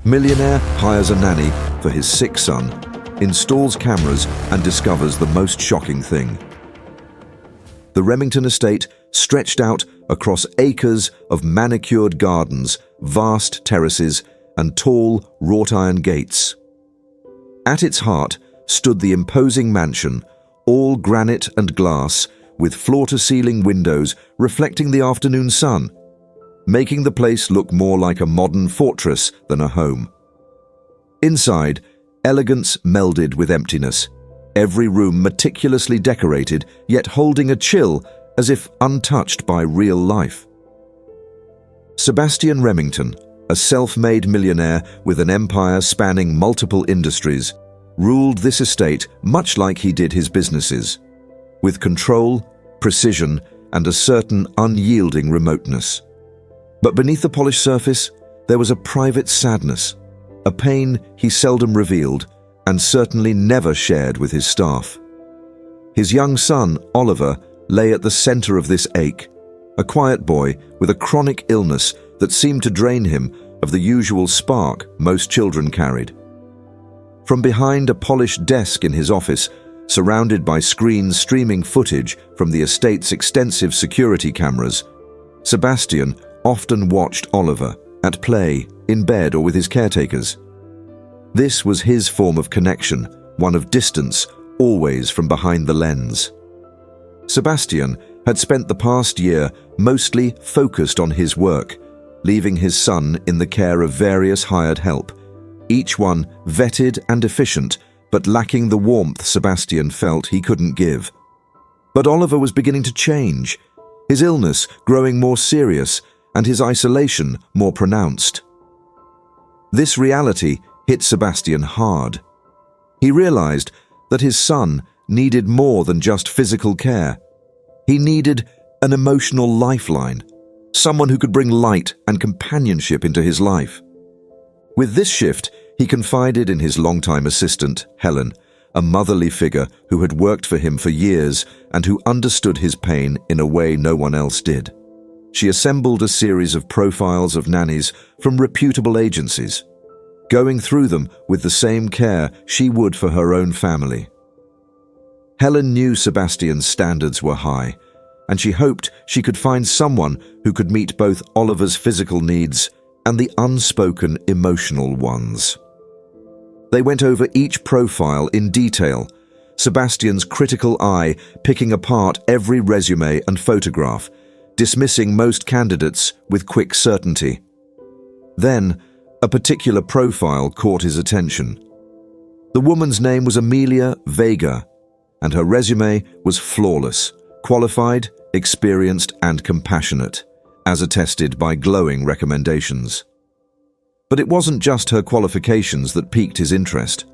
Millionaire hires a nanny for his sick son, installs cameras and discovers the most shocking thing. The Remington estate stretched out across acres of manicured gardens, vast terraces and tall wrought-iron gates. At its heart stood the imposing mansion, all granite and glass, with floor-to-ceiling windows reflecting the afternoon sun, making the place look more like a modern fortress than a home. Inside, elegance melded with emptiness, every room meticulously decorated, yet holding a chill as if untouched by real life. Sebastian Remington, a self-made millionaire with an empire spanning multiple industries, ruled this estate much like he did his businesses, with control, precision, and a certain unyielding remoteness. But beneath the polished surface, there was a private sadness, a pain he seldom revealed and certainly never shared with his staff. His young son, Oliver, lay at the center of this ache, a quiet boy with a chronic illness that seemed to drain him of the usual spark most children carried. From behind a polished desk in his office, surrounded by screens streaming footage from the estate's extensive security cameras, Sebastian often watched Oliver, at play, in bed or with his caretakers. This was his form of connection, one of distance, always from behind the lens. Sebastian had spent the past year mostly focused on his work, leaving his son in the care of various hired help, each one vetted and efficient, but lacking the warmth Sebastian felt he couldn't give. But Oliver was beginning to change, his illness growing more serious and his isolation more pronounced. This reality hit Sebastian hard. He realized that his son needed more than just physical care. He needed an emotional lifeline, someone who could bring light and companionship into his life. With this shift, he confided in his longtime assistant, Helen, a motherly figure who had worked for him for years and who understood his pain in a way no one else did. She assembled a series of profiles of nannies from reputable agencies, going through them with the same care she would for her own family. Helen knew Sebastian's standards were high, and she hoped she could find someone who could meet both Oliver's physical needs and the unspoken emotional ones. They went over each profile in detail, Sebastian's critical eye picking apart every resume and photograph, dismissing most candidates with quick certainty. Then, a particular profile caught his attention. The woman's name was Amelia Vega, and her resume was flawless, qualified, experienced, and compassionate, as attested by glowing recommendations. But it wasn't just her qualifications that piqued his interest.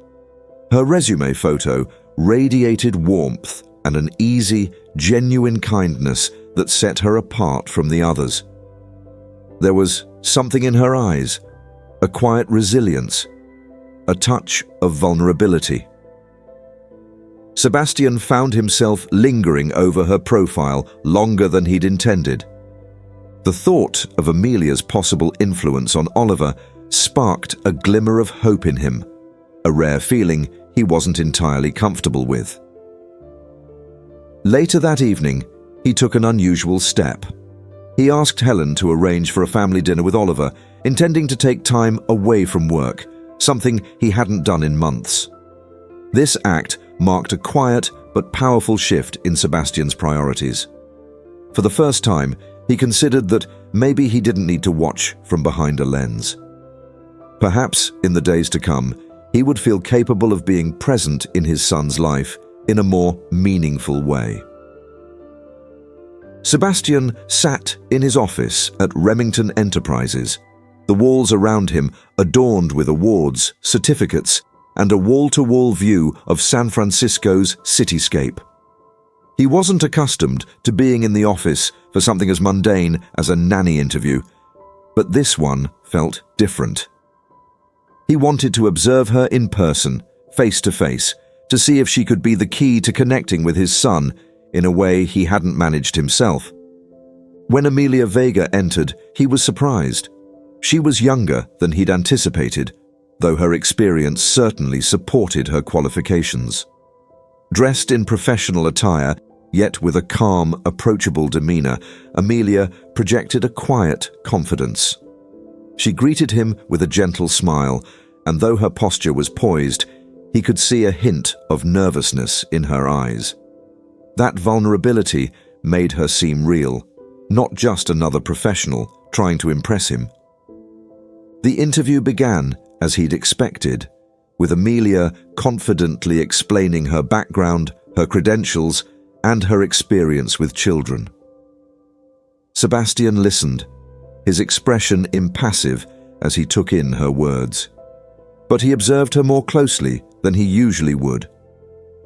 Her resume photo radiated warmth and an easy, genuine kindness that set her apart from the others. There was something in her eyes, a quiet resilience, a touch of vulnerability. Sebastian found himself lingering over her profile longer than he'd intended. The thought of Amelia's possible influence on Oliver sparked a glimmer of hope in him, a rare feeling he wasn't entirely comfortable with. Later that evening, he took an unusual step. He asked Helen to arrange for a family dinner with Oliver, intending to take time away from work, something he hadn't done in months. This act marked a quiet but powerful shift in Sebastian's priorities. For the first time, he considered that maybe he didn't need to watch from behind a lens. Perhaps, in the days to come, he would feel capable of being present in his son's life in a more meaningful way. Sebastian sat in his office at Remington Enterprises, the walls around him adorned with awards, certificates, and a wall-to-wall view of San Francisco's cityscape. He wasn't accustomed to being in the office for something as mundane as a nanny interview, but this one felt different. He wanted to observe her in person, face to face, to see if she could be the key to connecting with his son in a way he hadn't managed himself. When Amelia Vega entered, he was surprised. She was younger than he'd anticipated, though her experience certainly supported her qualifications. Dressed in professional attire, yet with a calm, approachable demeanor, Amelia projected a quiet confidence. She greeted him with a gentle smile, and though her posture was poised, he could see a hint of nervousness in her eyes. That vulnerability made her seem real, not just another professional trying to impress him. The interview began as he'd expected, with Amelia confidently explaining her background, her credentials, and her experience with children. Sebastian listened, his expression impassive as he took in her words. But he observed her more closely than he usually would.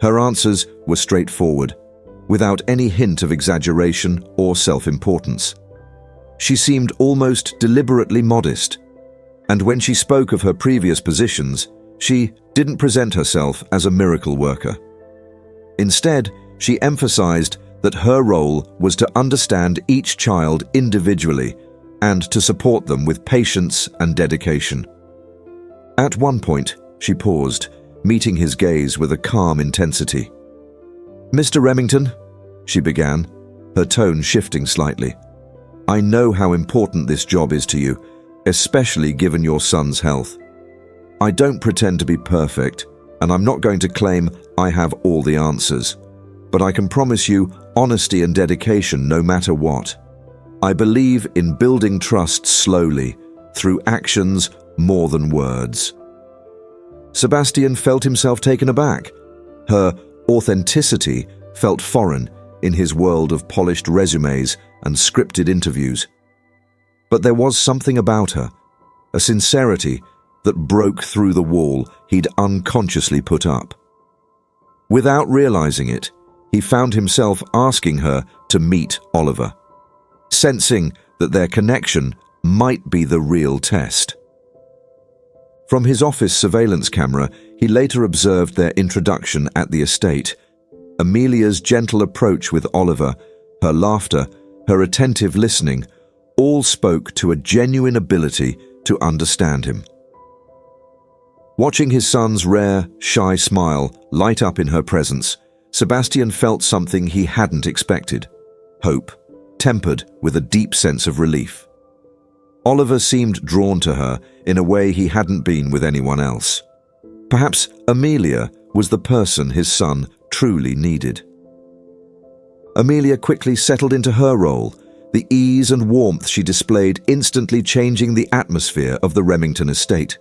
Her answers were straightforward, without any hint of exaggeration or self-importance. She seemed almost deliberately modest, and when she spoke of her previous positions, she didn't present herself as a miracle worker. Instead, she emphasized that her role was to understand each child individually and to support them with patience and dedication. At one point, she paused, meeting his gaze with a calm intensity. "Mr. Remington," she began, her tone shifting slightly, "I know how important this job is to you, especially given your son's health. I don't pretend to be perfect, and I'm not going to claim I have all the answers, but I can promise you honesty and dedication no matter what. I believe in building trust slowly, through actions more than words." Sebastian felt himself taken aback. Her authenticity felt foreign in his world of polished resumes and scripted interviews. But there was something about her, a sincerity that broke through the wall he'd unconsciously put up. Without realizing it, he found himself asking her to meet Oliver, sensing that their connection might be the real test. From his office surveillance camera, he later observed their introduction at the estate. Amelia's gentle approach with Oliver, her laughter, her attentive listening, all spoke to a genuine ability to understand him. Watching his son's rare, shy smile light up in her presence, Sebastian felt something he hadn't expected: hope, tempered with a deep sense of relief. Oliver seemed drawn to her in a way he hadn't been with anyone else. Perhaps Amelia was the person his son truly needed. Amelia quickly settled into her role, the ease and warmth she displayed instantly changing the atmosphere of the Remington estate.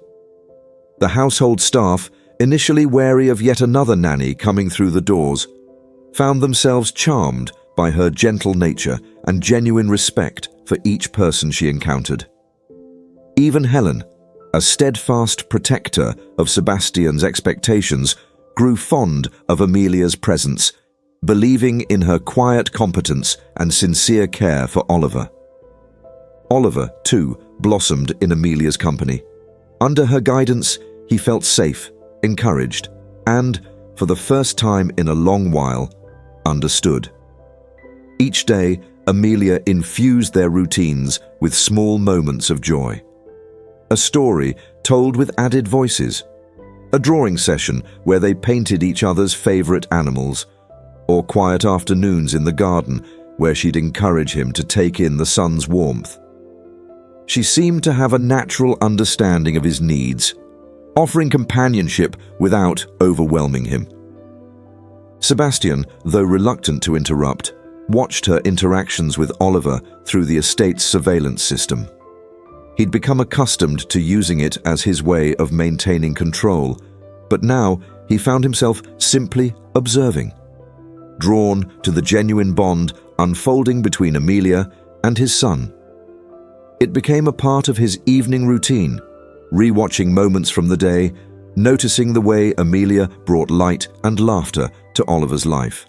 The household staff, initially wary of yet another nanny coming through the doors, found themselves charmed by her gentle nature and genuine respect for each person she encountered. Even Helen, a steadfast protector of Sebastian's expectations, grew fond of Amelia's presence, believing in her quiet competence and sincere care for Oliver. Oliver, too, blossomed in Amelia's company. Under her guidance, he felt safe, encouraged, and, for the first time in a long while, understood. Each day, Amelia infused their routines with small moments of joy. A story told with added voices, a drawing session where they painted each other's favorite animals, or quiet afternoons in the garden where she'd encourage him to take in the sun's warmth. She seemed to have a natural understanding of his needs, offering companionship without overwhelming him. Sebastian, though reluctant to interrupt, watched her interactions with Oliver through the estate's surveillance system. He'd become accustomed to using it as his way of maintaining control, but now he found himself simply observing, drawn to the genuine bond unfolding between Amelia and his son. It became a part of his evening routine, rewatching moments from the day, noticing the way Amelia brought light and laughter to Oliver's life.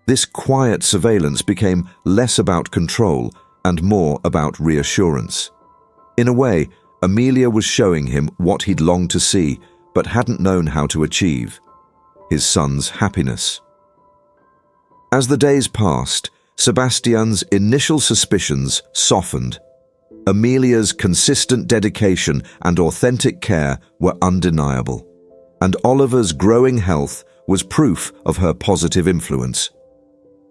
This quiet surveillance became less about control and more about reassurance. In a way, Amelia was showing him what he'd longed to see but hadn't known how to achieve: his son's happiness. As the days passed, Sebastian's initial suspicions softened. Amelia's consistent dedication and authentic care were undeniable, and Oliver's growing health was proof of her positive influence.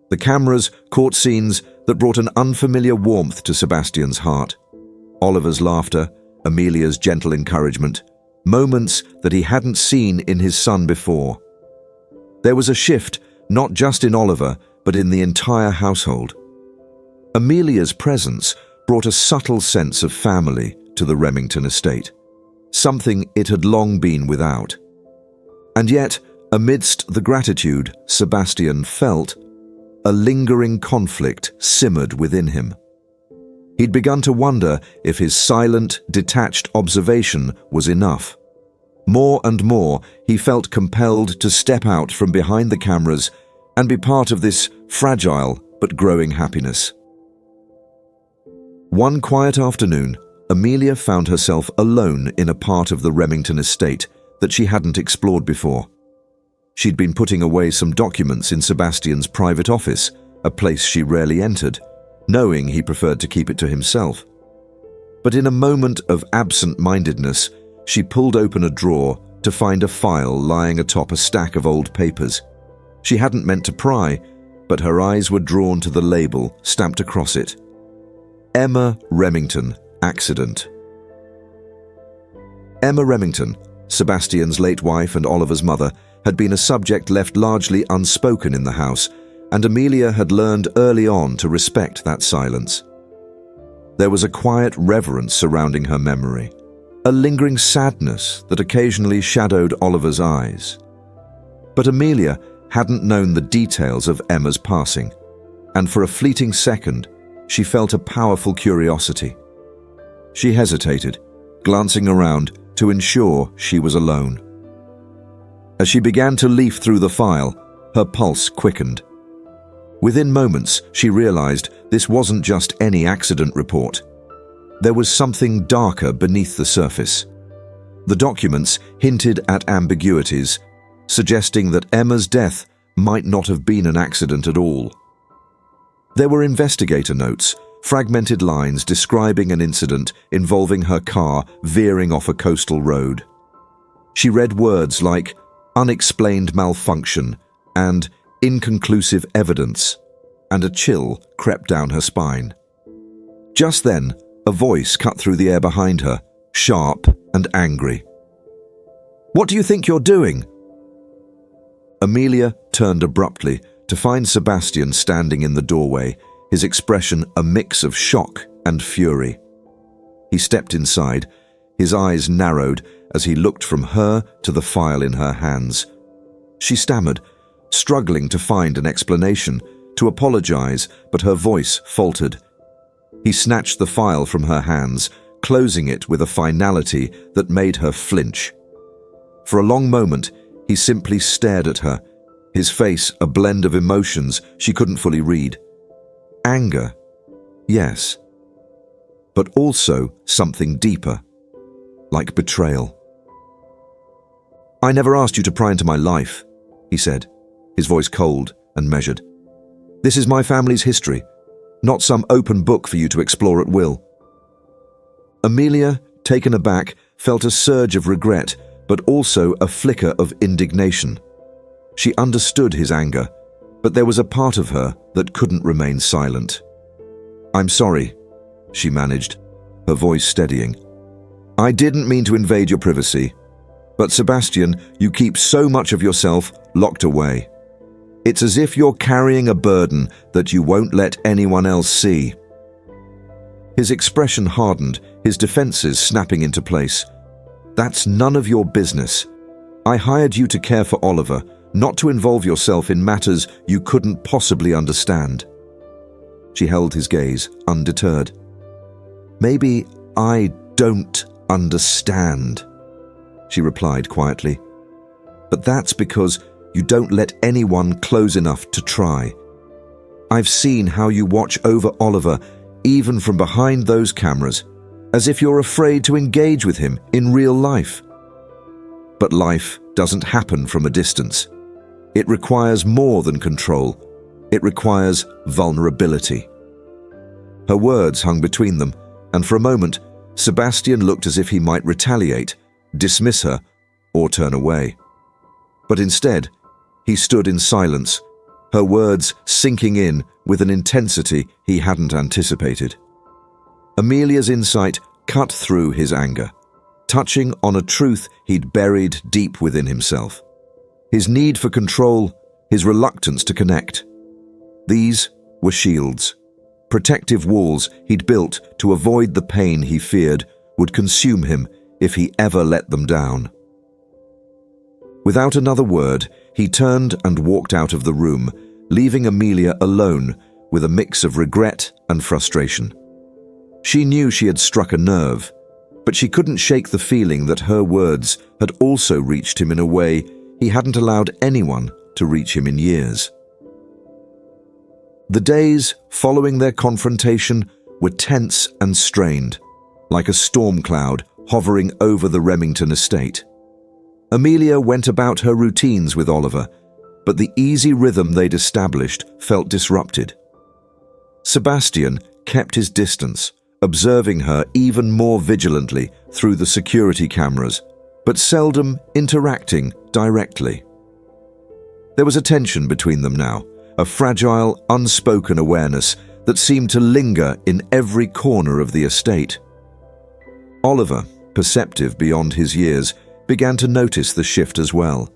The cameras caught scenes that brought an unfamiliar warmth to Sebastian's heart. Oliver's laughter, Amelia's gentle encouragement, moments that he hadn't seen in his son before. There was a shift not just in Oliver, but in the entire household. Amelia's presence brought a subtle sense of family to the Remington estate, something it had long been without. And yet, amidst the gratitude Sebastian felt, a lingering conflict simmered within him. He'd begun to wonder if his silent, detached observation was enough. More and more, he felt compelled to step out from behind the cameras and be part of this fragile but growing happiness. One quiet afternoon, Amelia found herself alone in a part of the Remington estate that she hadn't explored before. She'd been putting away some documents in Sebastian's private office, a place she rarely entered, knowing he preferred to keep it to himself. But in a moment of absent-mindedness, she pulled open a drawer to find a file lying atop a stack of old papers. She hadn't meant to pry, but her eyes were drawn to the label stamped across it. Emma Remington, accident. Emma Remington, Sebastian's late wife and Oliver's mother, had been a subject left largely unspoken in the house, and Amelia had learned early on to respect that silence. There was a quiet reverence surrounding her memory, a lingering sadness that occasionally shadowed Oliver's eyes. But Amelia hadn't known the details of Emma's passing, and for a fleeting second, she felt a powerful curiosity. She hesitated, glancing around to ensure she was alone. As she began to leaf through the file, her pulse quickened. Within moments, she realized this wasn't just any accident report. There was something darker beneath the surface. The documents hinted at ambiguities, suggesting that Emma's death might not have been an accident at all. There were investigator notes, fragmented lines describing an incident involving her car veering off a coastal road. She read words like unexplained malfunction and inconclusive evidence, and a chill crept down her spine. Just then, a voice cut through the air behind her, sharp and angry. "What do you think you're doing?" Amelia turned abruptly to find Sebastian standing in the doorway, his expression a mix of shock and fury. He stepped inside, his eyes narrowed as he looked from her to the file in her hands. She stammered, struggling to find an explanation, to apologize, but her voice faltered. He snatched the file from her hands, closing it with a finality that made her flinch. For a long moment, he simply stared at her, his face a blend of emotions she couldn't fully read. Anger, yes, but also something deeper, like betrayal. "I never asked you to pry into my life," he said, his voice cold and measured. "This is my family's history, not some open book for you to explore at will." Amelia, taken aback, felt a surge of regret, but also a flicker of indignation. She understood his anger, but there was a part of her that couldn't remain silent. "I'm sorry," she managed, her voice steadying. "I didn't mean to invade your privacy, but Sebastian, you keep so much of yourself locked away. It's as if you're carrying a burden that you won't let anyone else see." His expression hardened, his defenses snapping into place. "That's none of your business. I hired you to care for Oliver, not to involve yourself in matters you couldn't possibly understand." She held his gaze, undeterred. "Maybe I don't understand," she replied quietly. "But that's because you don't let anyone close enough to try. I've seen how you watch over Oliver, even from behind those cameras, as if you're afraid to engage with him in real life. But life doesn't happen from a distance. It requires more than control. It requires vulnerability." Her words hung between them, and for a moment, Sebastian looked as if he might retaliate, dismiss her, or turn away. But instead, he stood in silence, her words sinking in with an intensity he hadn't anticipated. Amelia's insight cut through his anger, touching on a truth he'd buried deep within himself. His need for control, his reluctance to connect. These were shields, protective walls he'd built to avoid the pain he feared would consume him if he ever let them down. Without another word, he turned and walked out of the room, leaving Amelia alone with a mix of regret and frustration. She knew she had struck a nerve, but she couldn't shake the feeling that her words had also reached him in a way he hadn't allowed anyone to reach him in years. The days following their confrontation were tense and strained, like a storm cloud hovering over the Remington estate. Amelia went about her routines with Oliver, but the easy rhythm they'd established felt disrupted. Sebastian kept his distance, observing her even more vigilantly through the security cameras, but seldom interacting directly. There was a tension between them now, a fragile, unspoken awareness that seemed to linger in every corner of the estate. Oliver, perceptive beyond his years, began to notice the shift as well.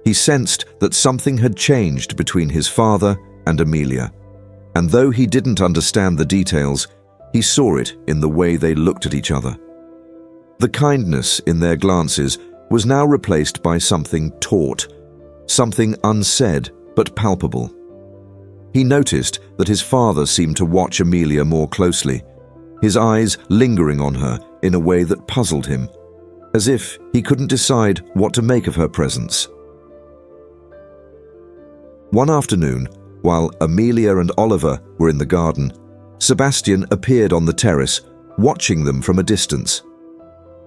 He sensed that something had changed between his father and Amelia, and though he didn't understand the details, he saw it in the way they looked at each other. The kindness in their glances was now replaced by something taut, something unsaid but palpable. He noticed that his father seemed to watch Amelia more closely, his eyes lingering on her in a way that puzzled him, as if he couldn't decide what to make of her presence. One afternoon, while Amelia and Oliver were in the garden, Sebastian appeared on the terrace, watching them from a distance.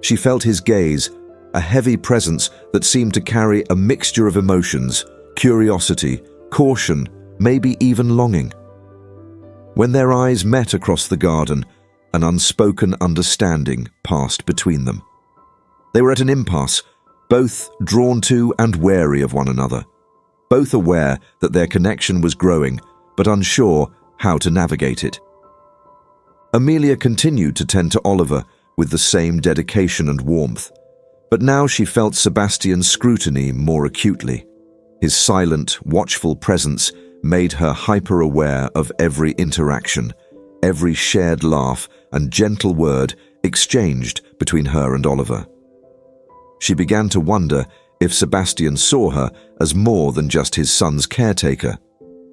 She felt his gaze, a heavy presence that seemed to carry a mixture of emotions, curiosity, caution, maybe even longing. When their eyes met across the garden, an unspoken understanding passed between them. They were at an impasse, both drawn to and wary of one another, both aware that their connection was growing, but unsure how to navigate it. Amelia continued to tend to Oliver with the same dedication and warmth, but now she felt Sebastian's scrutiny more acutely. His silent, watchful presence made her hyper-aware of every interaction, every shared laugh and gentle word exchanged between her and Oliver. She began to wonder if Sebastian saw her as more than just his son's caretaker,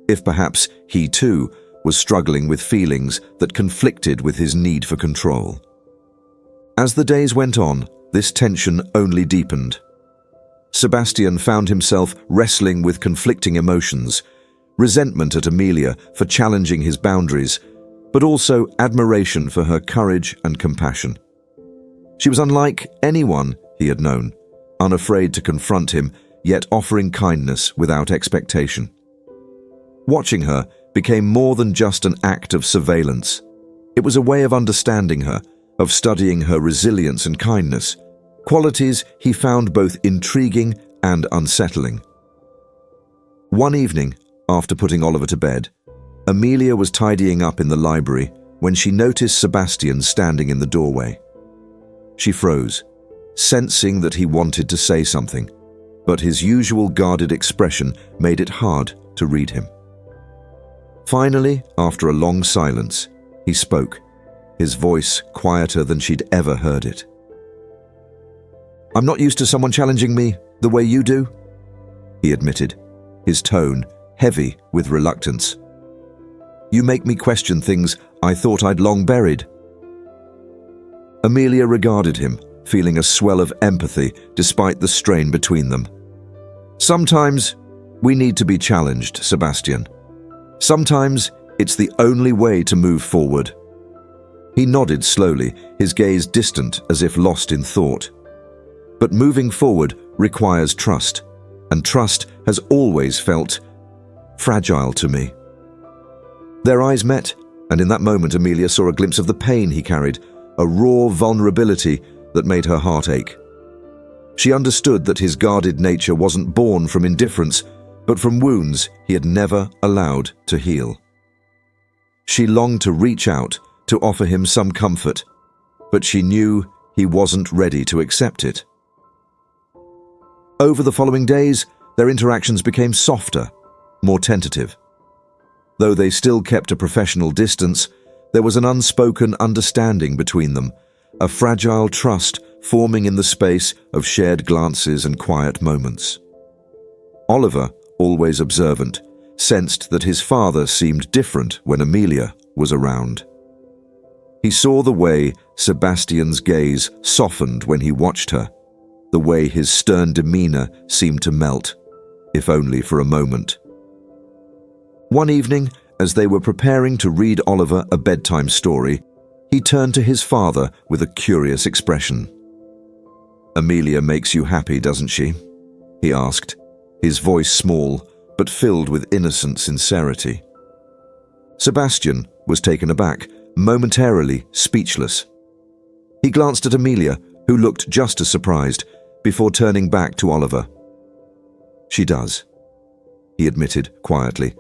if perhaps he too was struggling with feelings that conflicted with his need for control. As the days went on, this tension only deepened. Sebastian found himself wrestling with conflicting emotions, resentment at Amelia for challenging his boundaries, but also admiration for her courage and compassion. She was unlike anyone he had known, unafraid to confront him, yet offering kindness without expectation. Watching her became more than just an act of surveillance. It was a way of understanding her, of studying her resilience and kindness, qualities he found both intriguing and unsettling. One evening, after putting Oliver to bed, Amelia was tidying up in the library when she noticed Sebastian standing in the doorway. She froze, sensing that he wanted to say something, but his usual guarded expression made it hard to read him. Finally, after a long silence, he spoke, his voice quieter than she'd ever heard it. "I'm not used to someone challenging me the way you do," he admitted, his tone heavy with reluctance. "You make me question things I thought I'd long buried." Amelia regarded him, feeling a swell of empathy despite the strain between them. "Sometimes we need to be challenged, Sebastian. Sometimes it's the only way to move forward." He nodded slowly, his gaze distant as if lost in thought. But moving forward requires trust, and trust has always felt fragile to me. Their eyes met, And in that moment, Amelia saw a glimpse of the pain he carried, a raw vulnerability that made her heart ache. She understood that his guarded nature wasn't born from indifference, but from wounds he had never allowed to heal. She longed to reach out, to offer him some comfort, but she knew he wasn't ready to accept it. Over the following days, their interactions became softer, more tentative. Though they still kept a professional distance, there was an unspoken understanding between them, a fragile trust forming in the space of shared glances and quiet moments. Oliver, always observant, sensed that his father seemed different when Amelia was around. He saw the way Sebastian's gaze softened when he watched her, the way his stern demeanor seemed to melt, if only for a moment. One evening, as they were preparing to read Oliver a bedtime story, he turned to his father with a curious expression. "Amelia makes you happy, doesn't she?" he asked, his voice small but filled with innocent sincerity. Sebastian was taken aback, momentarily speechless. He glanced at Amelia, who looked just as surprised, before turning back to Oliver. "She does," he admitted quietly,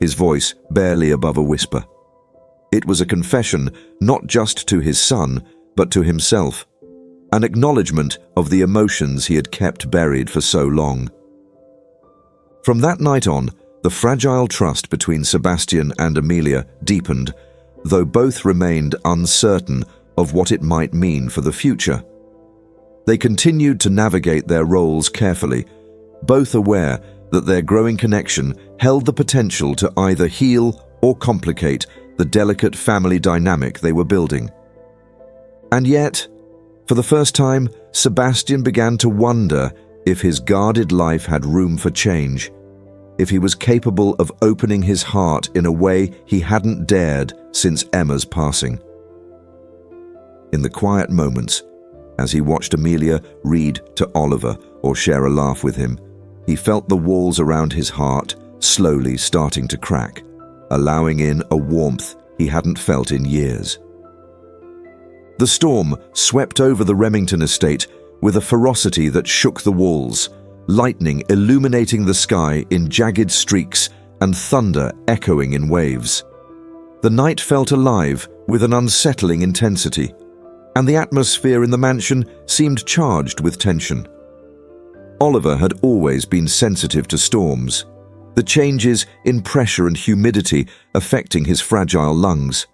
his voice barely above a whisper. It was a confession not just to his son, but to himself, an acknowledgement of the emotions he had kept buried for so long. From that night on, the fragile trust between Sebastian and Amelia deepened, though both remained uncertain of what it might mean for the future. They continued to navigate their roles carefully, both aware that their growing connection held the potential to either heal or complicate the delicate family dynamic they were building. And yet, for the first time, Sebastian began to wonder if his guarded life had room for change, if he was capable of opening his heart in a way he hadn't dared since Emma's passing. In the quiet moments, as he watched Amelia read to Oliver or share a laugh with him, he felt the walls around his heart slowly starting to crack, allowing in a warmth he hadn't felt in years. The storm swept over the Remington estate with a ferocity that shook the walls, lightning illuminating the sky in jagged streaks and thunder echoing in waves. The night felt alive with an unsettling intensity, and the atmosphere in the mansion seemed charged with tension. Oliver had always been sensitive to storms, the changes in pressure and humidity affecting his fragile lungs,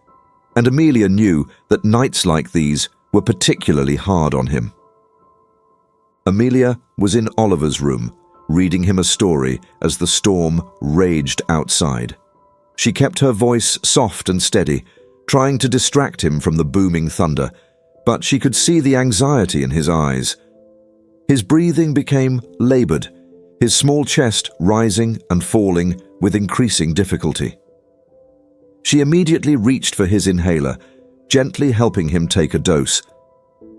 and Amelia knew that nights like these were particularly hard on him. Amelia was in Oliver's room, reading him a story as the storm raged outside. She kept her voice soft and steady, trying to distract him from the booming thunder, but she could see the anxiety in his eyes. His breathing became labored, his small chest rising and falling with increasing difficulty. She immediately reached for his inhaler, gently helping him take a dose.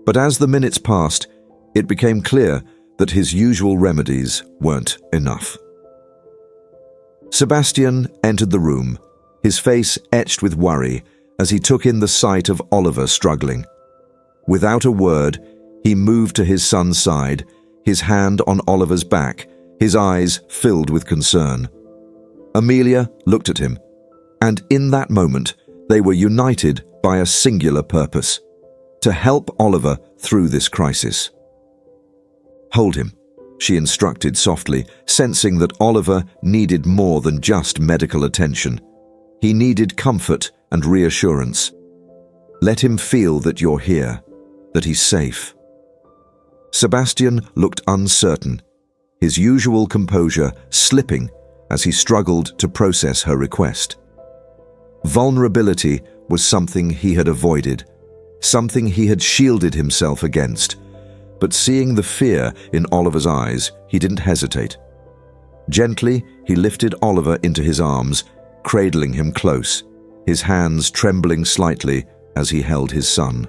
But as the minutes passed, it became clear that his usual remedies weren't enough. Sebastian entered the room, his face etched with worry as he took in the sight of Oliver struggling. Without a word, he moved to his son's side, his hand on Oliver's back, his eyes filled with concern. Amelia looked at him, and in that moment, they were united by a singular purpose: to help Oliver through this crisis. "Hold him," she instructed softly, sensing that Oliver needed more than just medical attention. He needed comfort and reassurance. "Let him feel that you're here, that he's safe." Sebastian looked uncertain, his usual composure slipping as he struggled to process her request. Vulnerability was something he had avoided, something he had shielded himself against. But seeing the fear in Oliver's eyes, he didn't hesitate. Gently, he lifted Oliver into his arms, cradling him close, his hands trembling slightly as he held his son.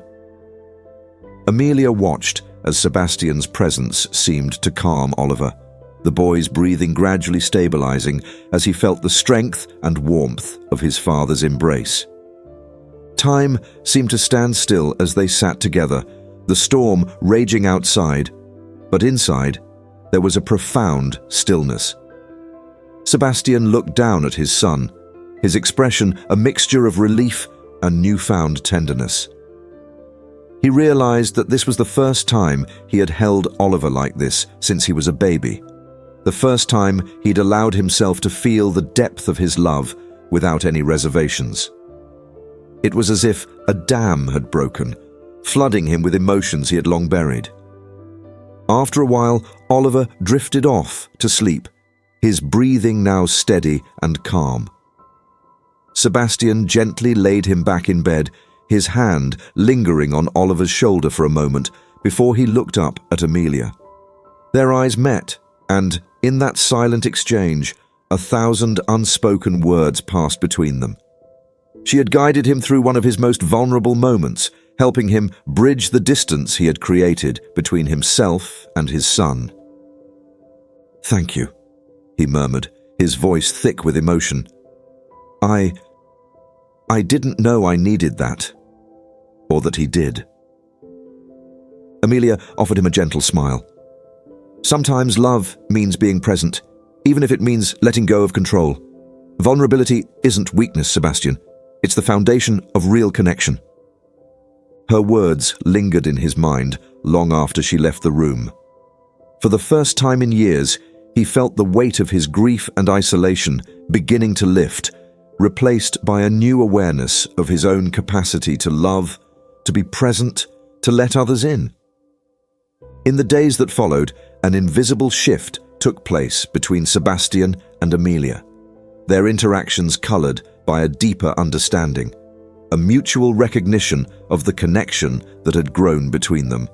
Amelia watched as Sebastian's presence seemed to calm Oliver, the boy's breathing gradually stabilizing as he felt the strength and warmth of his father's embrace. Time seemed to stand still as they sat together, the storm raging outside, but inside there was a profound stillness. Sebastian looked down at his son, his expression a mixture of relief and newfound tenderness. He realized that this was the first time he had held Oliver like this since he was a baby, the first time he'd allowed himself to feel the depth of his love without any reservations. It was as if a dam had broken, flooding him with emotions he had long buried. After a while, Oliver drifted off to sleep, his breathing now steady and calm. Sebastian gently laid him back in bed, his hand lingering on Oliver's shoulder for a moment before he looked up at Amelia. Their eyes met, and in that silent exchange, 1,000 unspoken words passed between them. She had guided him through one of his most vulnerable moments, helping him bridge the distance he had created between himself and his son. "Thank you," he murmured, his voice thick with emotion. I didn't know I needed that, or that he did." Amelia offered him a gentle smile. "Sometimes love means being present, even if it means letting go of control. Vulnerability isn't weakness, Sebastian. It's the foundation of real connection." Her words lingered in his mind long after she left the room. For the first time in years, he felt the weight of his grief and isolation beginning to lift, replaced by a new awareness of his own capacity to love, to be present, to let others in. In the days that followed, an invisible shift took place between Sebastian and Amelia, their interactions colored by a deeper understanding, a mutual recognition of the connection that had grown between them.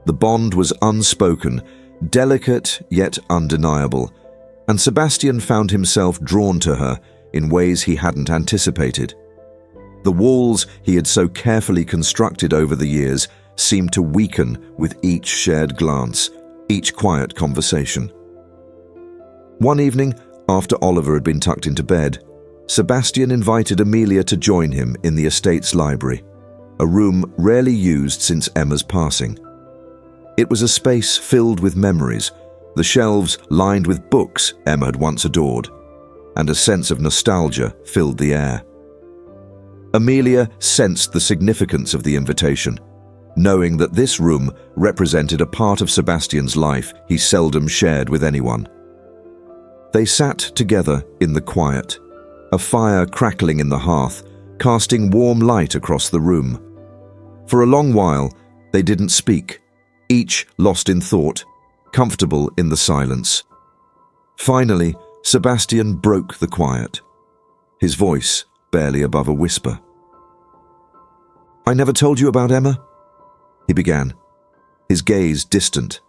The bond was unspoken, delicate yet undeniable, and Sebastian found himself drawn to her in ways he hadn't anticipated. The walls he had so carefully constructed over the years seemed to weaken with each shared glance, each quiet conversation. One evening, after Oliver had been tucked into bed, Sebastian invited Amelia to join him in the estate's library, a room rarely used since Emma's passing. It was a space filled with memories, the shelves lined with books Emma had once adored, and a sense of nostalgia filled the air. Amelia sensed the significance of the invitation, knowing that this room represented a part of Sebastian's life he seldom shared with anyone. They sat together in the quiet, a fire crackling in the hearth, casting warm light across the room. For a long while, they didn't speak, each lost in thought, comfortable in the silence. Finally, Sebastian broke the quiet, his voice barely above a whisper. "I never told you about Emma?" he began, his gaze distant,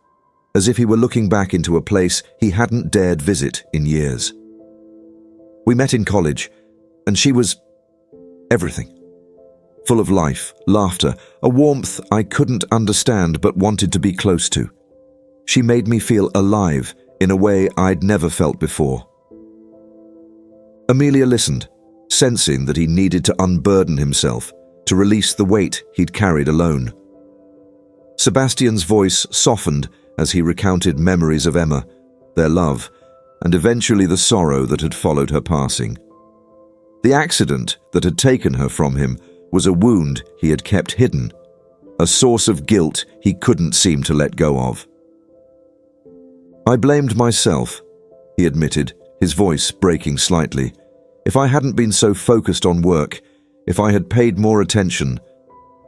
as if he were looking back into a place he hadn't dared visit in years. "We met in college, and she was everything. Full of life, laughter, a warmth I couldn't understand but wanted to be close to. She made me feel alive in a way I'd never felt before." Amelia listened, sensing that he needed to unburden himself, to release the weight he'd carried alone. Sebastian's voice softened as he recounted memories of Emma, their love, and eventually the sorrow that had followed her passing. The accident that had taken her from him was a wound he had kept hidden, a source of guilt he couldn't seem to let go of. "I blamed myself," he admitted, his voice breaking slightly. "If I hadn't been so focused on work, if I had paid more attention,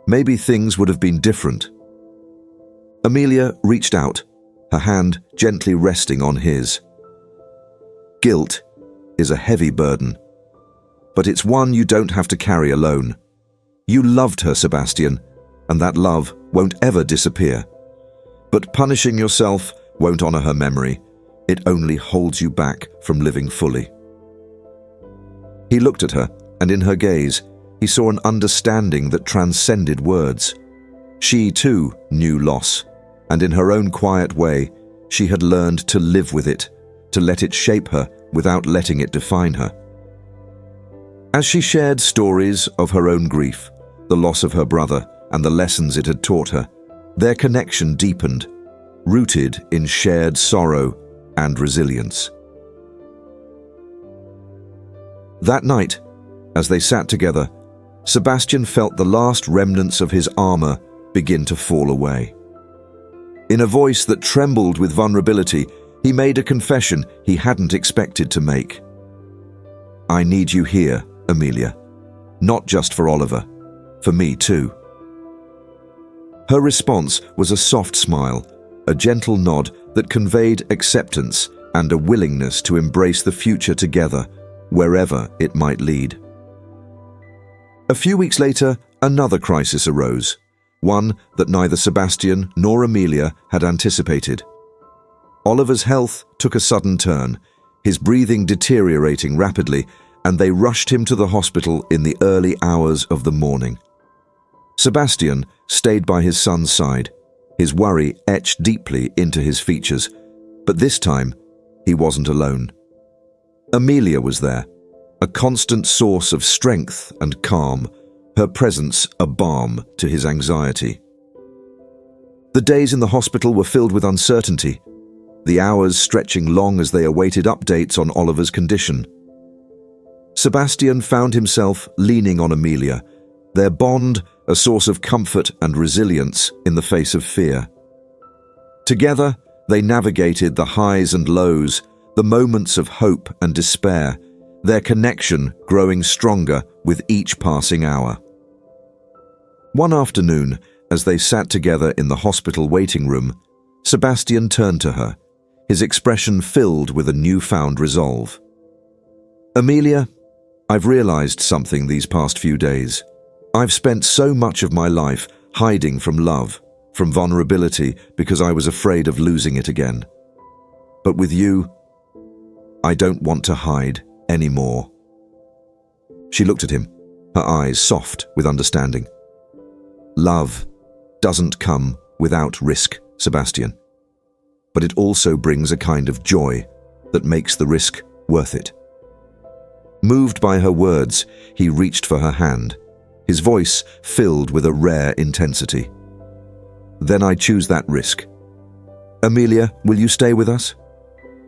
maybe things would have been different." Amelia reached out, her hand gently resting on his. Guilt is a heavy burden, but it's one you don't have to carry alone. You loved her, Sebastian, and that love won't ever disappear. But punishing yourself won't honor her memory. It only holds you back from living fully. He looked at her, and in her gaze, he saw an understanding that transcended words. She, too, knew loss, and in her own quiet way, she had learned to live with it, to let it shape her without letting it define her. As she shared stories of her own grief, the loss of her brother, and the lessons it had taught her, their connection deepened, rooted in shared sorrow and resilience. That night, as they sat together, Sebastian felt the last remnants of his armor begin to fall away. In a voice that trembled with vulnerability, he made a confession he hadn't expected to make. "I need you here, Amelia. Not just for Oliver, for me too." Her response was a soft smile, a gentle nod that conveyed acceptance and a willingness to embrace the future together, wherever it might lead. A few weeks later, another crisis arose, one that neither Sebastian nor Amelia had anticipated. Oliver's health took a sudden turn, his breathing deteriorating rapidly, and they rushed him to the hospital in the early hours of the morning. Sebastian stayed by his son's side, his worry etched deeply into his features, but this time he wasn't alone. Amelia was there, a constant source of strength and calm, her presence a balm to his anxiety. The days in the hospital were filled with uncertainty, the hours stretching long as they awaited updates on Oliver's condition. Sebastian found himself leaning on Amelia, their bond a source of comfort and resilience in the face of fear. Together, they navigated the highs and lows, the moments of hope and despair, their connection growing stronger with each passing hour. One afternoon, as they sat together in the hospital waiting room, Sebastian turned to her, his expression filled with a newfound resolve. "Amelia, I've realized something these past few days. I've spent so much of my life hiding from love, from vulnerability, because I was afraid of losing it again. But with you, I don't want to hide anymore." She looked at him, her eyes soft with understanding. "Love doesn't come without risk, Sebastian. But it also brings a kind of joy that makes the risk worth it." Moved by her words, he reached for her hand, his voice filled with a rare intensity. "Then I choose that risk. Amelia, will you stay with us?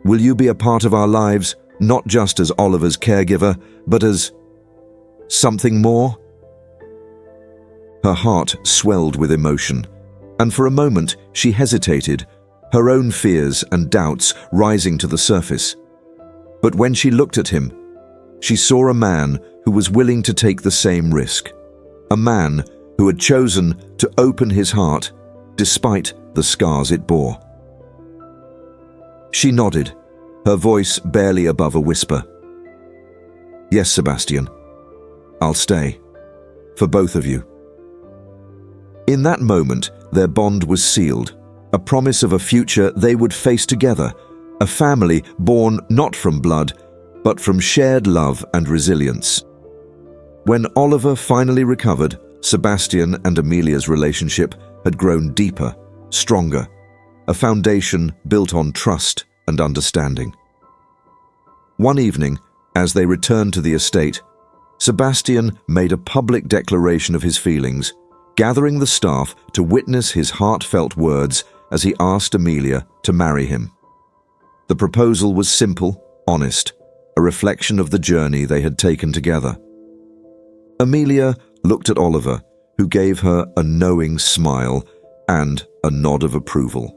Will you be a part of our lives, not just as Oliver's caregiver, but as something more?" Her heart swelled with emotion, and for a moment she hesitated, her own fears and doubts rising to the surface. But when she looked at him, she saw a man who was willing to take the same risk, a man who had chosen to open his heart despite the scars it bore. She nodded, her voice barely above a whisper. "Yes, Sebastian, I'll stay, for both of you." In that moment, their bond was sealed, a promise of a future they would face together, a family born not from blood, but from shared love and resilience. When Oliver finally recovered, Sebastian and Amelia's relationship had grown deeper, stronger, a foundation built on trust and understanding. One evening, as they returned to the estate, Sebastian made a public declaration of his feelings, gathering the staff to witness his heartfelt words as he asked Amelia to marry him. The proposal was simple, honest, a reflection of the journey they had taken together. Amelia looked at Oliver, who gave her a knowing smile and a nod of approval.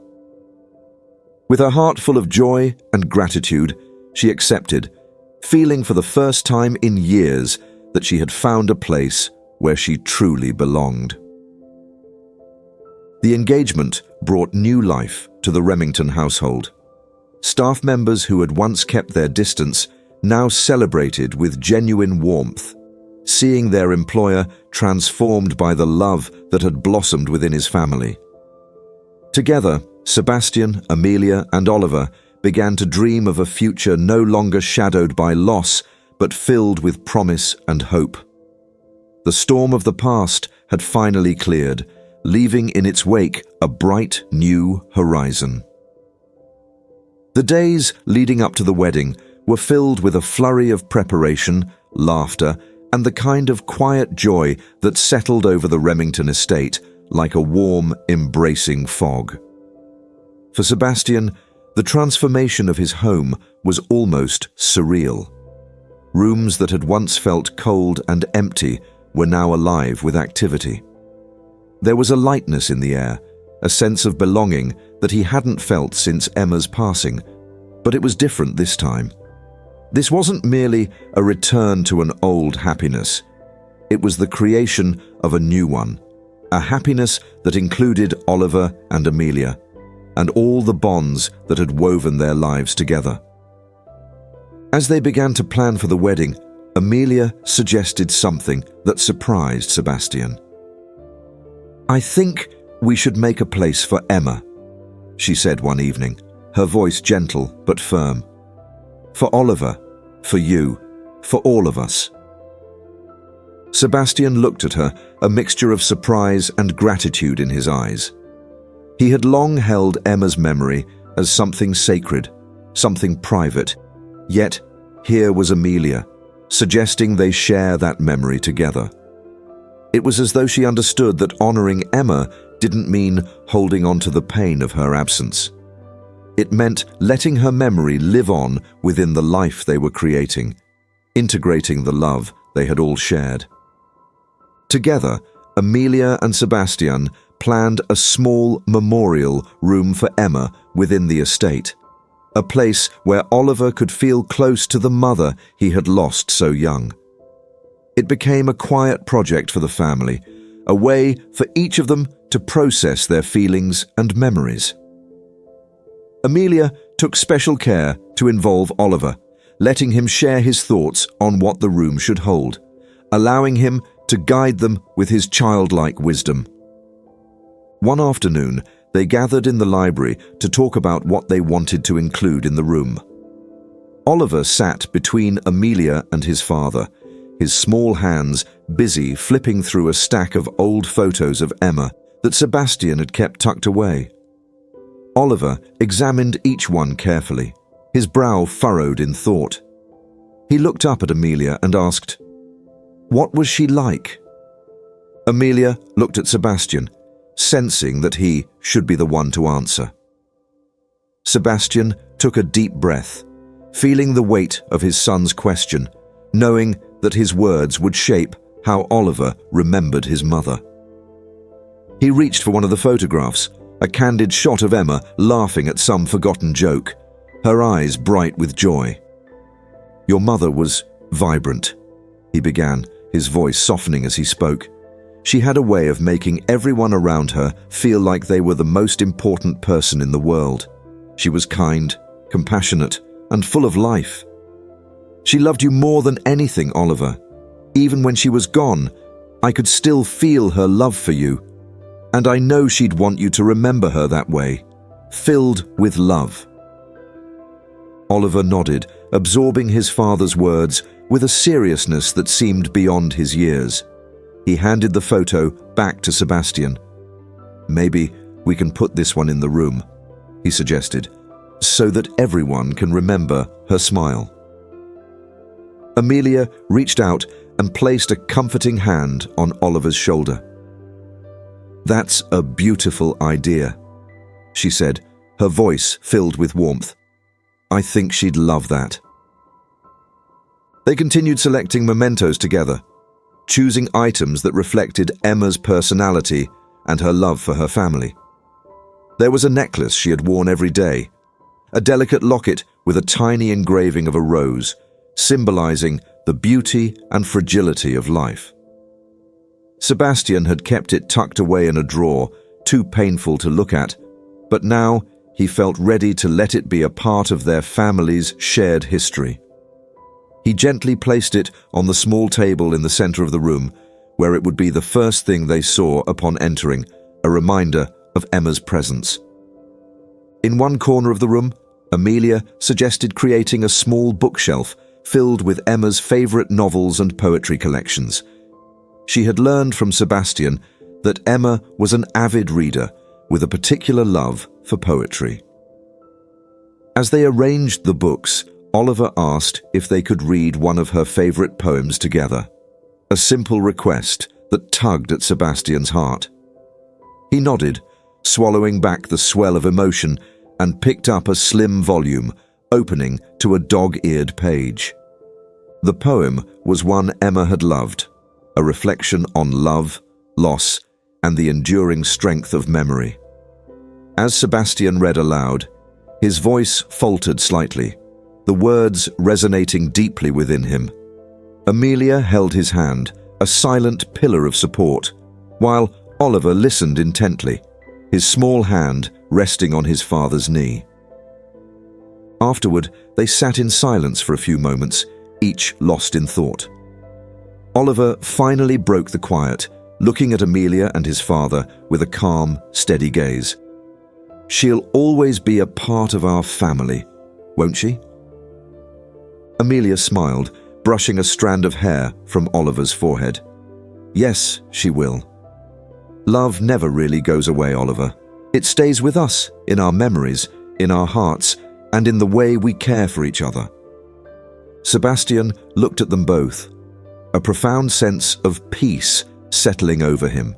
With her heart full of joy and gratitude, she accepted, feeling for the first time in years that she had found a place where she truly belonged. The engagement brought new life to the Remington household. Staff members who had once kept their distance now celebrated with genuine warmth, seeing their employer transformed by the love that had blossomed within his family. Together, Sebastian, Amelia, and Oliver began to dream of a future no longer shadowed by loss, but filled with promise and hope. The storm of the past had finally cleared, leaving in its wake a bright new horizon. The days leading up to the wedding were filled with a flurry of preparation, laughter, and the kind of quiet joy that settled over the Remington estate like a warm, embracing fog. For Sebastian, the transformation of his home was almost surreal. Rooms that had once felt cold and empty were now alive with activity. There was a lightness in the air, a sense of belonging that he hadn't felt since Emma's passing, but it was different this time. This wasn't merely a return to an old happiness. It was the creation of a new one, a happiness that included Oliver and Amelia, and all the bonds that had woven their lives together. As they began to plan for the wedding, Amelia suggested something that surprised Sebastian. "I think we should make a place for Emma," she said one evening, her voice gentle but firm. "For Oliver, for you, for all of us." Sebastian looked at her, a mixture of surprise and gratitude in his eyes. He had long held Emma's memory as something sacred, something private, yet here was Amelia, suggesting they share that memory together. It was as though she understood that honoring Emma didn't mean holding on to the pain of her absence. It meant letting her memory live on within the life they were creating, integrating the love they had all shared. Together, Amelia and Sebastian planned a small memorial room for Emma within the estate, a place where Oliver could feel close to the mother he had lost so young. It became a quiet project for the family, a way for each of them to process their feelings and memories. Amelia took special care to involve Oliver, letting him share his thoughts on what the room should hold, allowing him to guide them with his childlike wisdom. One afternoon, they gathered in the library to talk about what they wanted to include in the room. Oliver sat between Amelia and his father, his small hands busy flipping through a stack of old photos of Emma that Sebastian had kept tucked away. Oliver examined each one carefully, his brow furrowed in thought. He looked up at Amelia and asked, "What was she like?" Amelia looked at Sebastian, sensing that he should be the one to answer. Sebastian took a deep breath, feeling the weight of his son's question, knowing that his words would shape how Oliver remembered his mother. He reached for one of the photographs, a candid shot of Emma laughing at some forgotten joke, her eyes bright with joy. "Your mother was vibrant," he began, his voice softening as he spoke. "She had a way of making everyone around her feel like they were the most important person in the world. She was kind, compassionate, and full of life. She loved you more than anything, Oliver. Even when she was gone, I could still feel her love for you. And I know she'd want you to remember her that way, filled with love." Oliver nodded, absorbing his father's words with a seriousness that seemed beyond his years. He handed the photo back to Sebastian. "Maybe we can put this one in the room," he suggested, "so that everyone can remember her smile." Amelia reached out and placed a comforting hand on Oliver's shoulder. "That's a beautiful idea," she said, her voice filled with warmth. "I think she'd love that." They continued selecting mementos together, choosing items that reflected Emma's personality and her love for her family. There was a necklace she had worn every day, a delicate locket with a tiny engraving of a rose, symbolizing the beauty and fragility of life. Sebastian had kept it tucked away in a drawer, too painful to look at, but now he felt ready to let it be a part of their family's shared history. He gently placed it on the small table in the center of the room, where it would be the first thing they saw upon entering, a reminder of Emma's presence. In one corner of the room, Amelia suggested creating a small bookshelf filled with Emma's favorite novels and poetry collections. She had learned from Sebastian that Emma was an avid reader with a particular love for poetry. As they arranged the books, Oliver asked if they could read one of her favorite poems together. a simple request that tugged at Sebastian's heart. He nodded, swallowing back the swell of emotion, and picked up a slim volume, opening to a dog-eared page. The poem was one Emma had loved, a reflection on love, loss, and the enduring strength of memory. As Sebastian read aloud, his voice faltered slightly, the words resonating deeply within him. Amelia held his hand, a silent pillar of support, while Oliver listened intently, his small hand resting on his father's knee. Afterward, they sat in silence for a few moments, each lost in thought. Oliver finally broke the quiet, looking at Amelia and his father with a calm, steady gaze. "She'll always be a part of our family, won't she?" Amelia smiled, brushing a strand of hair from Oliver's forehead. "Yes, she will. Love never really goes away, Oliver. It stays with us, in our memories, in our hearts, and in the way we care for each other." Sebastian looked at them both, a profound sense of peace settling over him.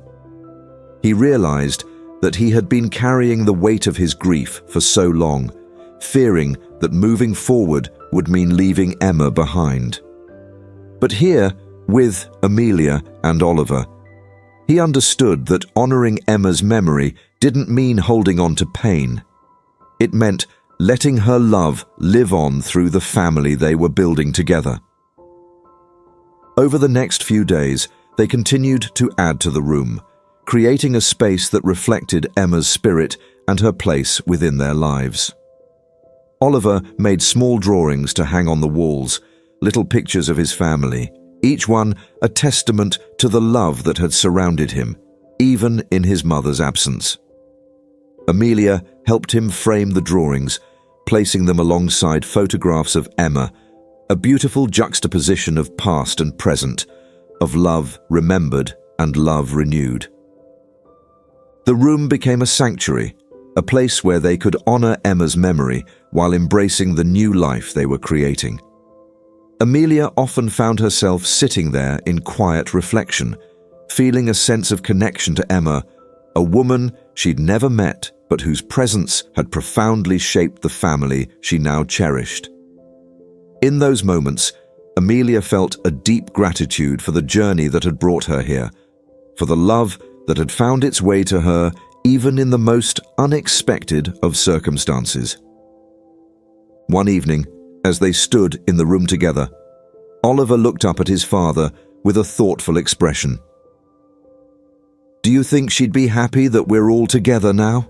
He realized that he had been carrying the weight of his grief for so long, fearing that moving forward would mean leaving Emma behind. But here, with Amelia and Oliver, he understood that honoring Emma's memory didn't mean holding on to pain. It meant letting her love live on through the family they were building together. Over the next few days, they continued to add to the room, creating a space that reflected Emma's spirit and her place within their lives. Oliver made small drawings to hang on the walls, little pictures of his family, each one a testament to the love that had surrounded him, even in his mother's absence. Amelia helped him frame the drawings, placing them alongside photographs of Emma, a beautiful juxtaposition of past and present, of love remembered and love renewed. The room became a sanctuary, a place where they could honor Emma's memory while embracing the new life they were creating. Amelia often found herself sitting there in quiet reflection, feeling a sense of connection to Emma, a woman she'd never met but whose presence had profoundly shaped the family she now cherished. In those moments, Amelia felt a deep gratitude for the journey that had brought her here, for the love that had found its way to her even in the most unexpected of circumstances. One evening, as they stood in the room together, Oliver looked up at his father with a thoughtful expression. "Do you think she'd be happy that we're all together now?"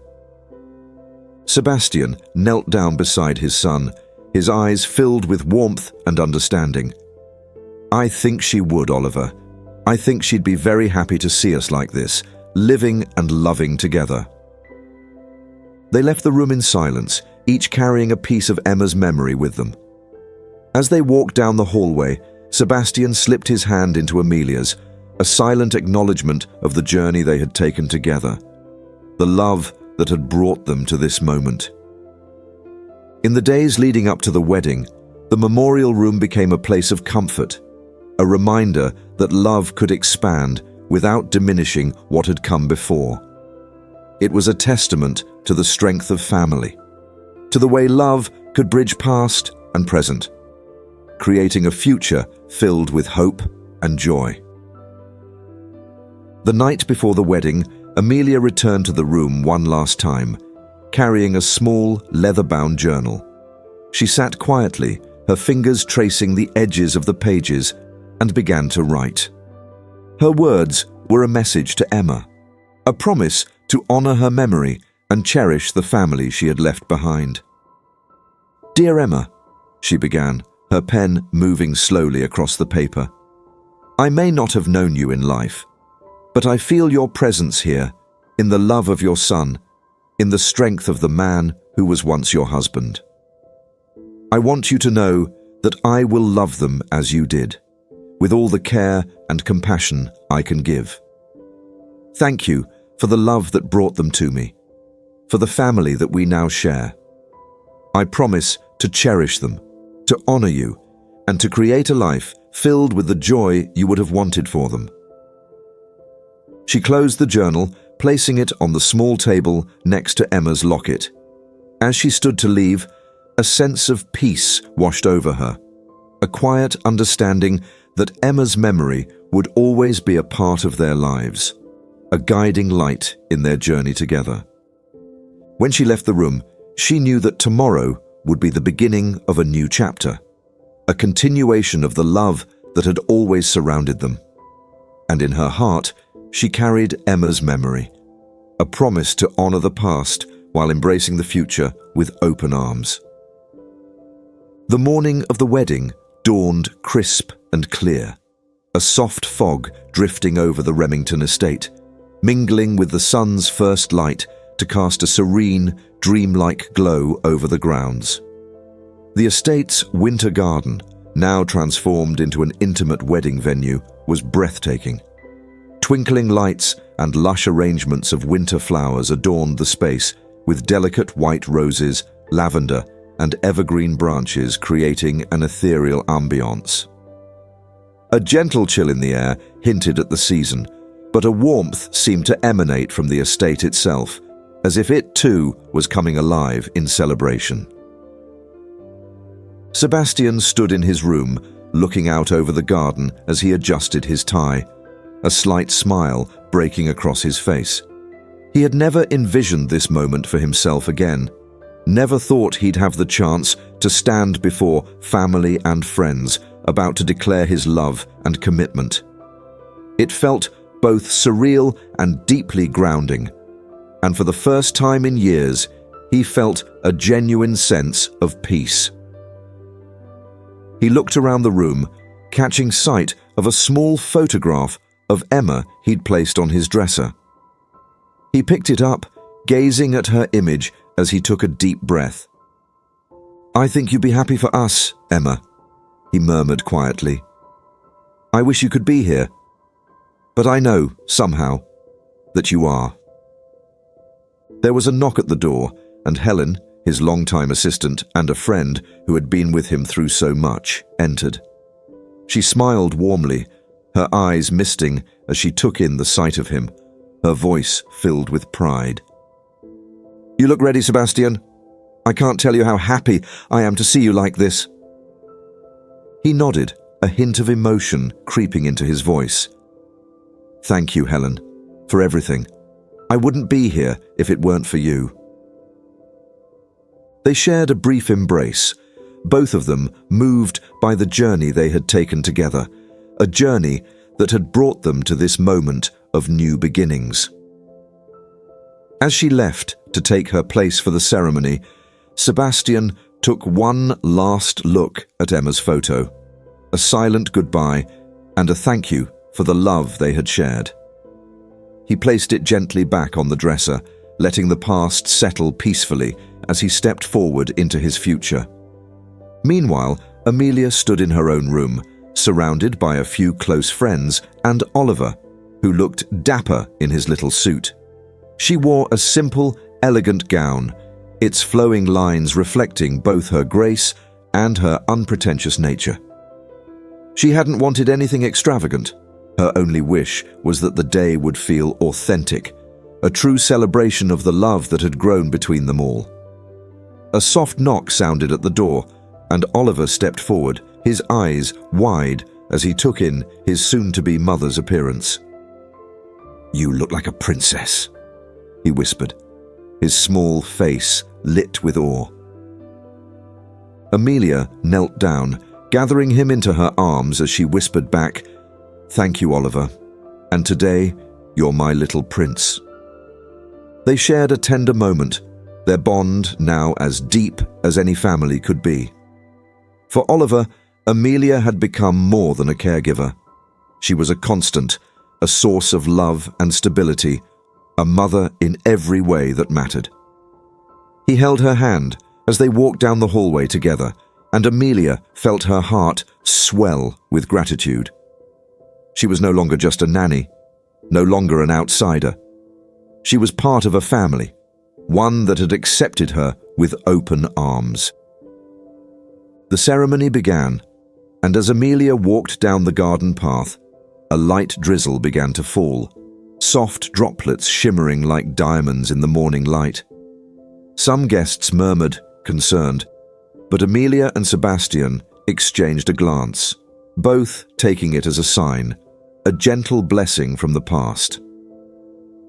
Sebastian knelt down beside his son, his eyes filled with warmth and understanding. "I think she would, Oliver. I think she'd be very happy to see us like this, living and loving together." They left the room in silence, each carrying a piece of Emma's memory with them. As they walked down the hallway, Sebastian slipped his hand into Amelia's, a silent acknowledgement of the journey they had taken together, the love that had brought them to this moment. In the days leading up to the wedding, the memorial room became a place of comfort, a reminder that love could expand without diminishing what had come before. It was a testament to the strength of family, to the way love could bridge past and present, creating a future filled with hope and joy. The night before the wedding, Amelia returned to the room one last time, carrying a small, leather-bound journal. She sat quietly, her fingers tracing the edges of the pages, and began to write. Her words were a message to Emma, a promise to honor her memory and cherish the family she had left behind. "Dear Emma," she began, her pen moving slowly across the paper, "I may not have known you in life, but I feel your presence here, in the love of your son, in the strength of the man who was once your husband. I want you to know that I will love them as you did, with all the care and compassion I can give. Thank you for the love that brought them to me, for the family that we now share. I promise to cherish them, to honor you, and to create a life filled with the joy you would have wanted for them. She closed the journal, placing it on the small table next to Emma's locket. As she stood to leave, a sense of peace washed over her, a quiet understanding that Emma's memory would always be a part of their lives, a guiding light in their journey together. When she left the room, she knew that tomorrow would be the beginning of a new chapter, a continuation of the love that had always surrounded them. And in her heart, she carried Emma's memory, a promise to honor the past while embracing the future with open arms. The morning of the wedding dawned crisp and clear, a soft fog drifting over the Remington estate, mingling with the sun's first light to cast a serene, dreamlike glow over the grounds. The estate's winter garden, now transformed into an intimate wedding venue, was breathtaking. Twinkling lights and lush arrangements of winter flowers adorned the space, with delicate white roses, lavender, and evergreen branches creating an ethereal ambience. A gentle chill in the air hinted at the season, but a warmth seemed to emanate from the estate itself, as if it too was coming alive in celebration. Sebastian stood in his room, looking out over the garden as he adjusted his tie, a slight smile breaking across his face. He had never envisioned this moment for himself again, never thought he'd have the chance to stand before family and friends about to declare his love and commitment. It felt both surreal and deeply grounding, and for the first time in years, he felt a genuine sense of peace. He looked around the room, catching sight of a small photograph of Emma he'd placed on his dresser. He picked it up, gazing at her image as he took a deep breath. "I think you'd be happy for us, Emma," he murmured quietly. "I wish you could be here, but I know, somehow, that you are." There was a knock at the door, and Helen, his longtime assistant and a friend who had been with him through so much, entered. She smiled warmly, her eyes misting as she took in the sight of him, her voice filled with pride. "You look ready, Sebastian. I can't tell you how happy I am to see you like this." He nodded, a hint of emotion creeping into his voice. "Thank you, Helen, for everything. I wouldn't be here if it weren't for you." They shared a brief embrace, both of them moved by the journey they had taken together, a journey that had brought them to this moment of new beginnings. As she left to take her place for the ceremony, Sebastian took one last look at Emma's photo, a silent goodbye and a thank you for the love they had shared. He placed it gently back on the dresser, letting the past settle peacefully as he stepped forward into his future. Meanwhile, Amelia stood in her own room, surrounded by a few close friends and Oliver, who looked dapper in his little suit. She wore a simple, elegant gown, its flowing lines reflecting both her grace and her unpretentious nature. She hadn't wanted anything extravagant. Her only wish was that the day would feel authentic, a true celebration of the love that had grown between them all. A soft knock sounded at the door, and Oliver stepped forward, his eyes wide as he took in his soon-to-be mother's appearance. "You look like a princess," he whispered, his small face lit with awe. Amelia knelt down, gathering him into her arms as she whispered back, "Thank you, Oliver, and today you're my little prince." They shared a tender moment, their bond now as deep as any family could be. For Oliver, Amelia had become more than a caregiver. She was a constant, a source of love and stability, a mother in every way that mattered. He held her hand as they walked down the hallway together, and Amelia felt her heart swell with gratitude. She was no longer just a nanny, no longer an outsider. She was part of a family, one that had accepted her with open arms. The ceremony began, and as Amelia walked down the garden path, a light drizzle began to fall, soft droplets shimmering like diamonds in the morning light. Some guests murmured, concerned, but Amelia and Sebastian exchanged a glance, both taking it as a sign, a gentle blessing from the past.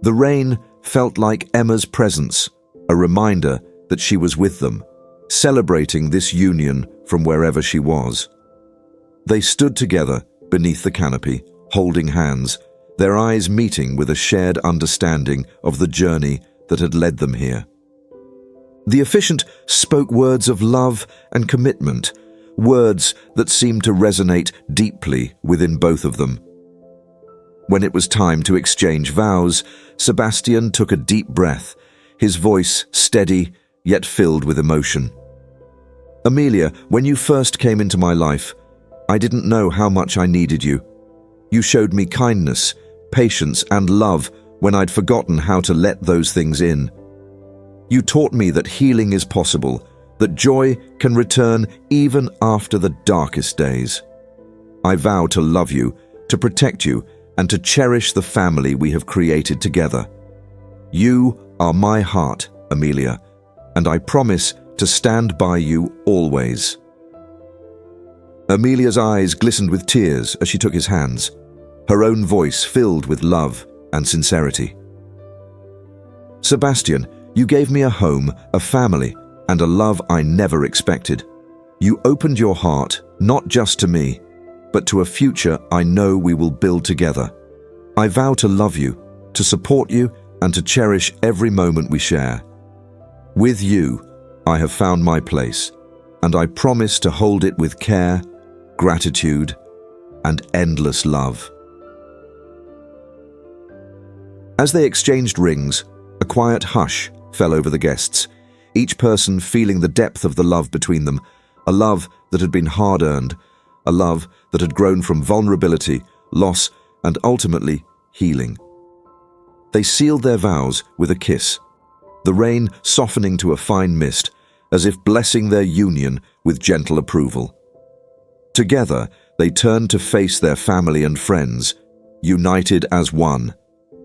The rain felt like Emma's presence, a reminder that she was with them, celebrating this union from wherever she was. They stood together beneath the canopy, holding hands, their eyes meeting with a shared understanding of the journey that had led them here. The officiant spoke words of love and commitment, words that seemed to resonate deeply within both of them. When it was time to exchange vows, Sebastian took a deep breath, his voice steady yet filled with emotion. "Amelia, when you first came into my life, I didn't know how much I needed you. You showed me kindness, patience, and love when I'd forgotten how to let those things in. You taught me that healing is possible, that joy can return even after the darkest days. I vow to love you, to protect you, and to cherish the family we have created together. You are my heart, Amelia, and I promise to stand by you always." Amelia's eyes glistened with tears as she took his hands, her own voice filled with love and sincerity. "Sebastian, you gave me a home, a family, and a love I never expected. You opened your heart not just to me, but to a future I know we will build together. I vow to love you, to support you, and to cherish every moment we share. With you, I have found my place, and I promise to hold it with care, gratitude, and endless love." As they exchanged rings, a quiet hush fell over the guests, each person feeling the depth of the love between them, a love that had been hard-earned, a love that had grown from vulnerability, loss, and ultimately healing. They sealed their vows with a kiss, the rain softening to a fine mist, as if blessing their union with gentle approval. Together, they turned to face their family and friends, united as one,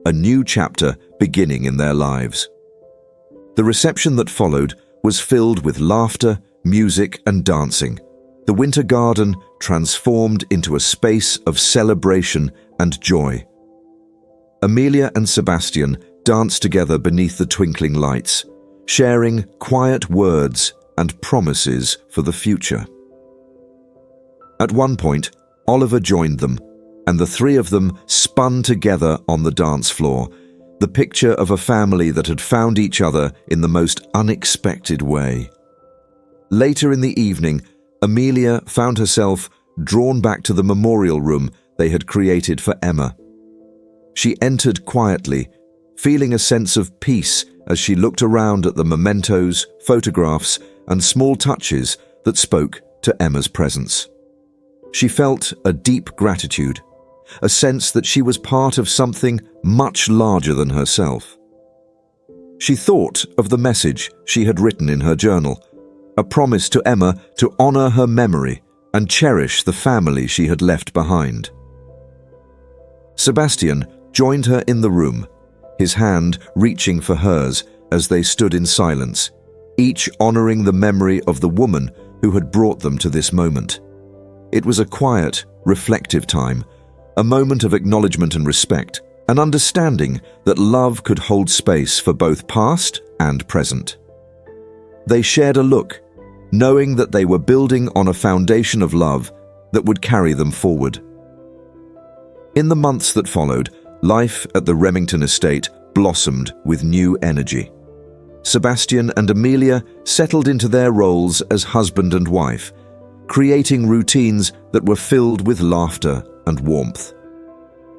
a new chapter beginning in their lives. The reception that followed was filled with laughter, music, and dancing. The winter garden transformed into a space of celebration and joy. Amelia and Sebastian danced together beneath the twinkling lights, sharing quiet words and promises for the future. At one point, Oliver joined them, and the three of them spun together on the dance floor, the picture of a family that had found each other in the most unexpected way. Later in the evening, Amelia found herself drawn back to the memorial room they had created for Emma. She entered quietly, feeling a sense of peace as she looked around at the mementos, photographs, and small touches that spoke to Emma's presence. She felt a deep gratitude, a sense that she was part of something much larger than herself. She thought of the message she had written in her journal, a promise to Emma to honor her memory and cherish the family she had left behind. Sebastian joined her in the room, his hand reaching for hers as they stood in silence, each honoring the memory of the woman who had brought them to this moment. It was a quiet, reflective time, a moment of acknowledgement and respect, an understanding that love could hold space for both past and present. They shared a look, knowing that they were building on a foundation of love that would carry them forward. In the months that followed, life at the Remington estate blossomed with new energy. Sebastian and Amelia settled into their roles as husband and wife, creating routines that were filled with laughter and warmth.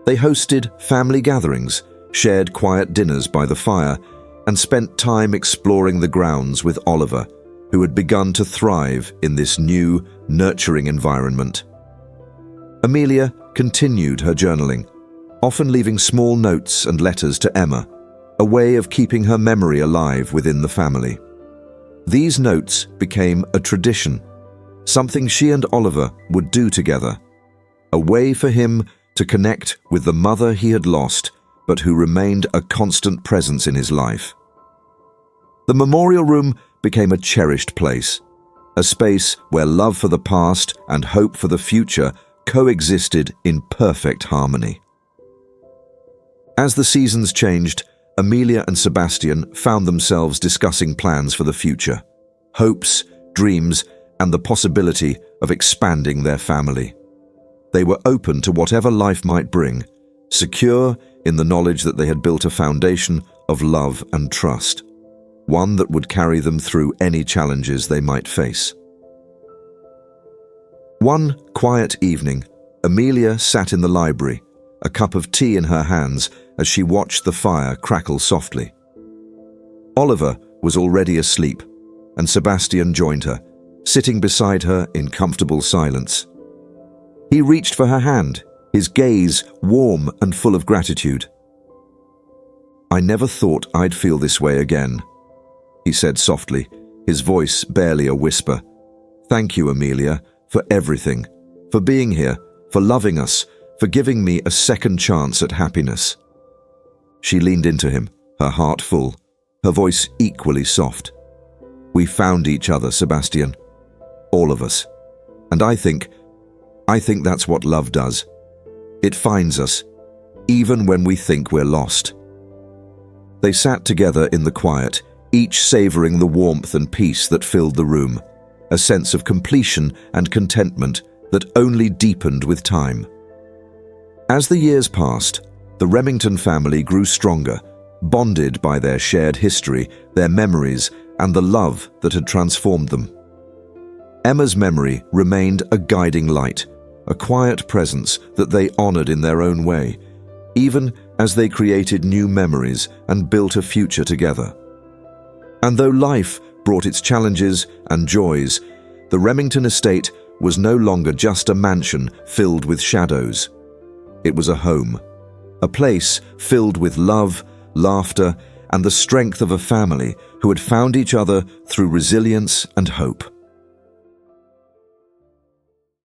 They hosted family gatherings, shared quiet dinners by the fire, and spent time exploring the grounds with Oliver, who had begun to thrive in this new, nurturing environment. Amelia continued her journaling, often leaving small notes and letters to Emma, a way of keeping her memory alive within the family. These notes became a tradition, something she and Oliver would do together, a way for him to connect with the mother he had lost, but who remained a constant presence in his life. The memorial room became a cherished place, a space where love for the past and hope for the future coexisted in perfect harmony. As the seasons changed, Amelia and Sebastian found themselves discussing plans for the future, hopes, dreams, and the possibility of expanding their family. They were open to whatever life might bring, secure in the knowledge that they had built a foundation of love and trust, one that would carry them through any challenges they might face. One quiet evening, Amelia sat in the library, a cup of tea in her hands as she watched the fire crackle softly. Oliver was already asleep, and Sebastian joined her, sitting beside her in comfortable silence. He reached for her hand, his gaze warm and full of gratitude. "I never thought I'd feel this way again," he said softly, his voice barely a whisper. "Thank you, Amelia, for everything, for being here, for loving us, for giving me a second chance at happiness." She leaned into him, her heart full, her voice equally soft. "We found each other, Sebastian. All of us. And I think that's what love does. It finds us, even when we think we're lost." They sat together in the quiet, each savoring the warmth and peace that filled the room, a sense of completion and contentment that only deepened with time. As the years passed, the Remington family grew stronger, bonded by their shared history, their memories, and the love that had transformed them. Emma's memory remained a guiding light, a quiet presence that they honored in their own way, even as they created new memories and built a future together. And though life brought its challenges and joys, the Remington estate was no longer just a mansion filled with shadows. It was a home, a place filled with love, laughter, and the strength of a family who had found each other through resilience and hope.